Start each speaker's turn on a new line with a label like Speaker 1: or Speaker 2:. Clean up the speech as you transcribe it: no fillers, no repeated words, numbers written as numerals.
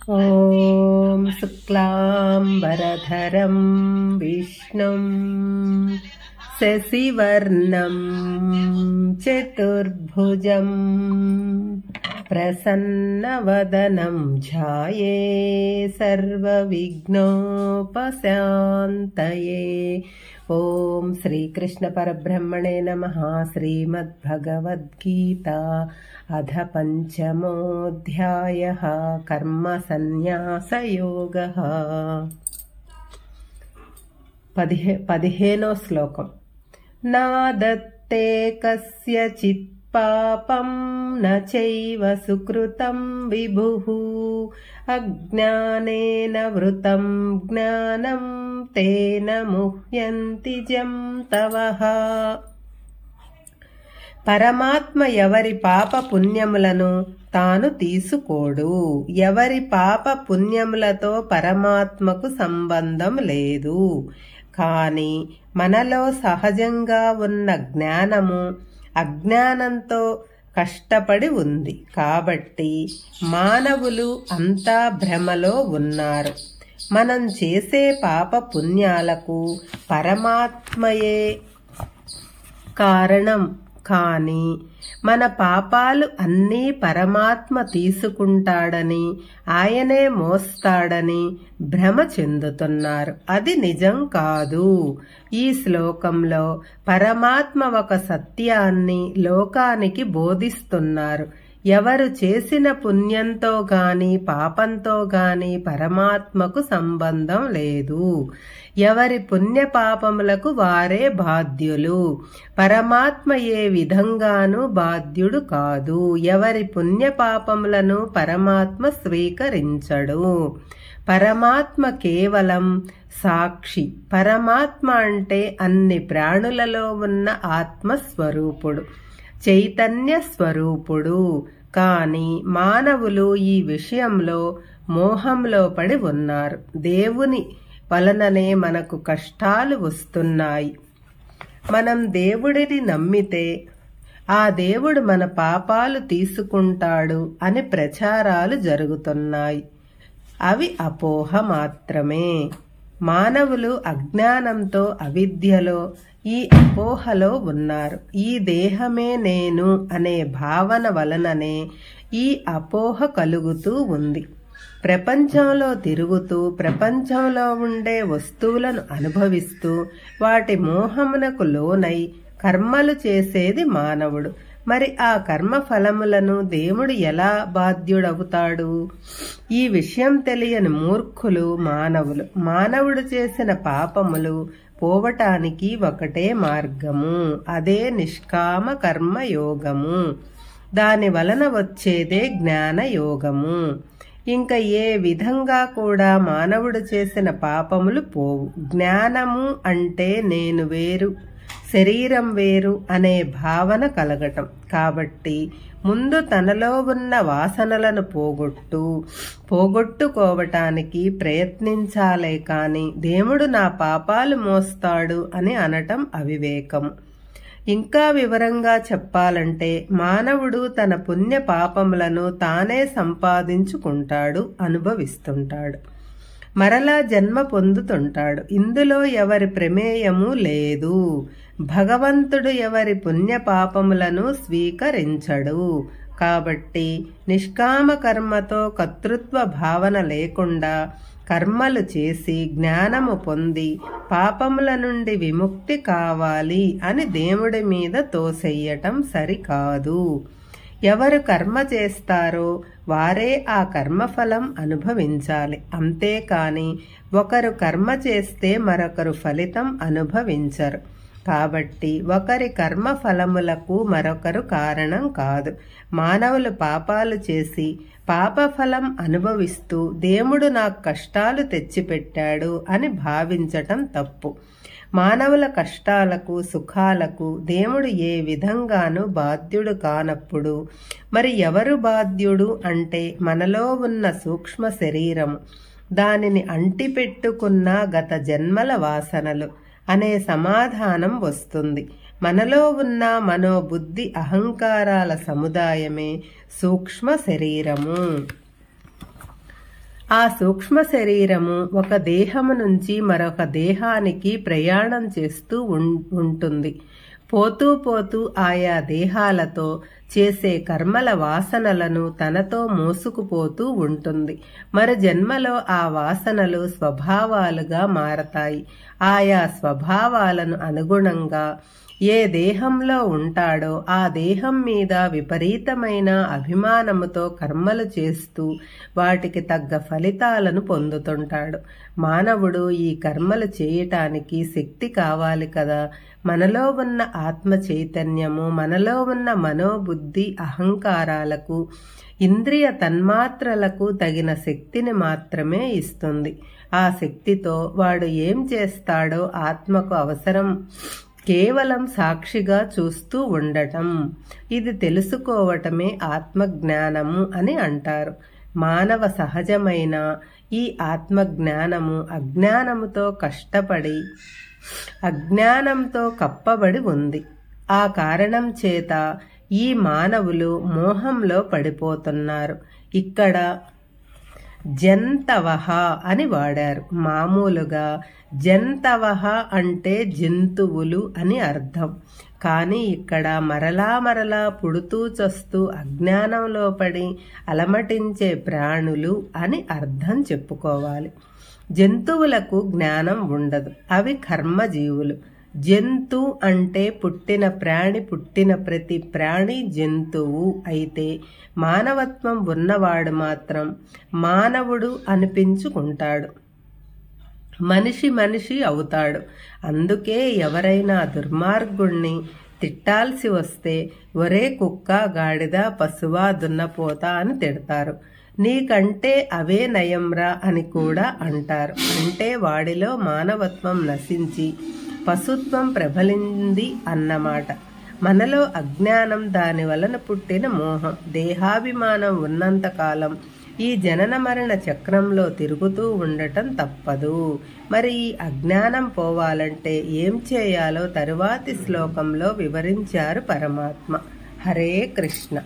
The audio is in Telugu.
Speaker 1: ॐ शुक्लाम्बरधरं विष्णुं शशिवर्णं चतुर्भुजं प्रसन्नवदनं ध्याये सर्वविघ्नोपशान्तये। ओम श्री कृष्ण परब्रह्मणे नमः। श्रीमद्भगवद्गीता अध पंचमोऽध्यायः कर्म सन्न्यासयोगः। 15వ శ్లోకం। నా దత్తే కస్యచిత్ పాపం న చైవ సుకృతం విభుః అజ్ఞానేన వృతం జ్ఞానం తేన ముహ్యంతి జంతవః। పరమాత్మ ఎవరి పాప పుణ్యములను తాను తీసుకోడు। ఎవరి పాప పుణ్యములతో పరమాత్మకు సంబంధం లేదు। కాని మనలో సహజంగా ఉన్న జ్ఞానము అజ్ఞానంతో కష్టపడి ఉంది కాబట్టి మానవులు అంతా భ్రమలో ఉన్నారు। మనం చేసే పాప పుణ్యాలకు పరమాత్మయే కారణం, కానీ మన పాపాలు అన్నీ పరమాత్మ తీసుకుంటాడని, ఆయనే మోస్తాడని భ్రమ చెందుతున్నారు। అది నిజం కాదు। ఈ శ్లోకంలో పరమాత్మ ఒక సత్యాన్ని లోకానికి బోధిస్తున్నారు। ఎవరు చేసిన పుణ్యంతో గాని పాపంతో గాని పరమాత్మకు సంబంధం లేదు। ఎవరి పుణ్య పాపములకు వారే బాధ్యులు। పరమాత్మ ఏ విధంగానూ బాధ్యుడు కాదు। ఎవరి పుణ్య పాపములను పరమాత్మ స్వీకరించడు। పరమాత్మ కేవలం సాక్షి। పరమాత్మ అంటే అన్ని ప్రాణులలో ఉన్న ఆత్మస్వరూపుడు, చైతన్య స్వరూపుడు। కాని మానవులు ఈ విషయంలో మోహంలో పడి ఉన్నారు। దేవుని వలననే మనకు కష్టాలు వస్తున్నాయి। మనం దేవుడిని నమ్మితే ఆ దేవుడు మన పాపాలు తీసుకుంటాడు అని ప్రచారాలు జరుగుతున్నాయి। అవి అపోహ మాత్రమే। మానవులు అజ్ఞానంతో అవిద్యలో ఈ అపోహలో ఉన్నారు। ఈ దేహమే నేను అనే భావన వలననే ఈ అపోహ కలుగుతూ ఉంది। ప్రపంచంలో తిరుగుతూ ప్రపంచంలో ఉండే వస్తువులను అనుభవిస్తూ వాటి మోహమునకు లోనై కర్మలు చేసేది మానవుడు। మరి ఆ కర్మ ఫలములను దేవుడు ఎలా బాధ్యుడవుతాడు? ఈ విషయం తెలియని మూర్ఖులు మానవులు। మానవుడు చేసిన పాపములు పోవటానికి ఒకటే మార్గము, అదే నిష్కామ కర్మ యోగము। దాని వలన వచ్చేదే జ్ఞాన యోగము। ఇంకా ఏ విధంగా కూడా మానవుడు చేసిన పాపములు పోవు। జ్ఞానము అంటే నేను వేరు, శరీరం వేరు అనే భావన కలగటం। కాబట్టి ముందు తనలో ఉన్న వాసనలను పోగొట్టుకోవటానికి ప్రయత్నించాలే కాని దేవుడు నా పాపాలు మోస్తాడు అని అనటం అవివేకం। ఇంకా వివరంగా చెప్పాలంటే మానవుడు తన పుణ్య పాపములను తానే సంపాదించుకుంటాడు, అనుభవిస్తుంటాడు, మరలా జన్మ పొందుతుంటాడు। ఇందులో ఎవరి ప్రమేయము లేదు। భగవంతుడు ఎవరి పుణ్య పాపములను స్వీకరించడు। కాబట్టి నిష్కామ కర్మతో కర్తృత్వ భావన లేకుండా కర్మలు చేసి జ్ఞానము పొంది పాపముల నుండి విముక్తి కావాలి అని దేవుడి మీద తోసెయ్యటం సరికాదు। ఎవరు కర్మ చేస్తారో వారే ఆ కర్మఫలం అనుభవించాలి। అంతేకాని ఒకరు కర్మ చేస్తే మరొకరు ఫలితం అనుభవించరు। కాబట్టి ఒకరి కర్మ ఫలములకు మరొకరు కారణం కాదు। మానవులు పాపాలు చేసి పాపఫలం అనుభవిస్తూ దేవుడు నాకు కష్టాలు తెచ్చిపెట్టాడు అని భావించటం తప్పు। మానవుల కష్టాలకు సుఖాలకు దేవుడు ఏ విధంగానూ బాధ్యుడు కానప్పుడు మరి ఎవరు బాధ్యుడు అంటే మనలో ఉన్న సూక్ష్మ శరీరము, దానిని అంటిపెట్టుకున్న గత జన్మల వాసనలు అనే సమాధానం వస్తుంది। మనలో ఉన్న మనోబుద్ధి అహంకారాల సముదాయమే సూక్ష్మ శరీరము। ఆ సూక్ష్మ శరీరము ఒక దేహము నుంచి మరొక దేహానికి ప్రయాణం చేస్తూ ఉంటుంది. పోతూ పోతూ ఆయా దేహాలతో చేసే కర్మల వాసనలను తనతో మోసుకుపోతూ ఉంటుంది. మరి జన్మలో ఆ వాసనలు స్వభావాలుగా మారతాయి. ఆయా స్వభావాలను అనుగుణంగా ఏ దేహంలో ఉంటాడో ఆ దేహం మీద విపరీతమైన అభిమానముతో కర్మలు చేస్తూ వాటికి తగ్గ ఫలితాలను పొందుతుంటాడు. మానవుడు ఈ కర్మలు చేయటానికి శక్తి కావాలి కదా. మనలో ఉన్న ఆత్మ చైతన్యము మనలో ఉన్న మనోబుద్ధి అహంకారాలకు ఇంద్రియ తన్మాత్రలకు తగిన శక్తిని మాత్రమే ఇస్తుంది. ఆ శక్తితో వాడు ఏం చేస్తాడో ఆత్మకు అవసరం కేవలం సాక్షిగా చూస్తూ ఉండటం. ఇది తెలుసుకోవటమే ఆత్మజ్ఞానము అని అంటారు. మానవ సహజమైన ఈ ఆత్మజ్ఞానము అజ్ఞానముతో కష్టపడి అజ్ఞానంతో కప్పబడి ఉంది. ఆ కారణం చేత ఈ మానవులు మోహంలో పడిపోతున్నారు. ఇక్కడ జంతవహ అని వాడారు. మామూలుగా జంతవహ అంటే జంతువులు అని అర్థం. కానీ ఇక్కడ మరలా పుడుతూ చస్తూ అజ్ఞానంలో పడి అలమటించే ప్రాణులు అని అర్థం చెప్పుకోవాలి. జంతువులకు జ్ఞానం ఉండదు. అవి కర్మజీవులు. జంతు అంటే పుట్టిన ప్రాణి, పుట్టిన ప్రతి ప్రాణి జంతువు. అయితే మానవత్వం ఉన్నవాడు మాత్రం మానవుడు అనిపించుకుంటాడు. మనిషి అవుతాడు. అందుకే ఎవరైనా దుర్మార్గుణ్ణి తిట్టాల్సి వస్తే ఒరే కుక్క, గాడిద, పశువా, దున్నపోతా అని తిడతారు. నీకంటే అవే నయంరా అని కూడా అంటారు. అంటే వాడిలో మానవత్వం నశించి పశుత్వం ప్రబలింది అన్నమాట. మనలో అజ్ఞానం, దాని వలన పుట్టిన మోహం, దేహాభిమానం ఉన్నంతకాలం ఈ జనన మరణ చక్రంలో తిరుగుతూ ఉండటం తప్పదు. మరి ఈ అజ్ఞానం పోవాలంటే ఏం చేయాలో తరువాతి శ్లోకంలో వివరించారు పరమాత్మ. హరే కృష్ణ.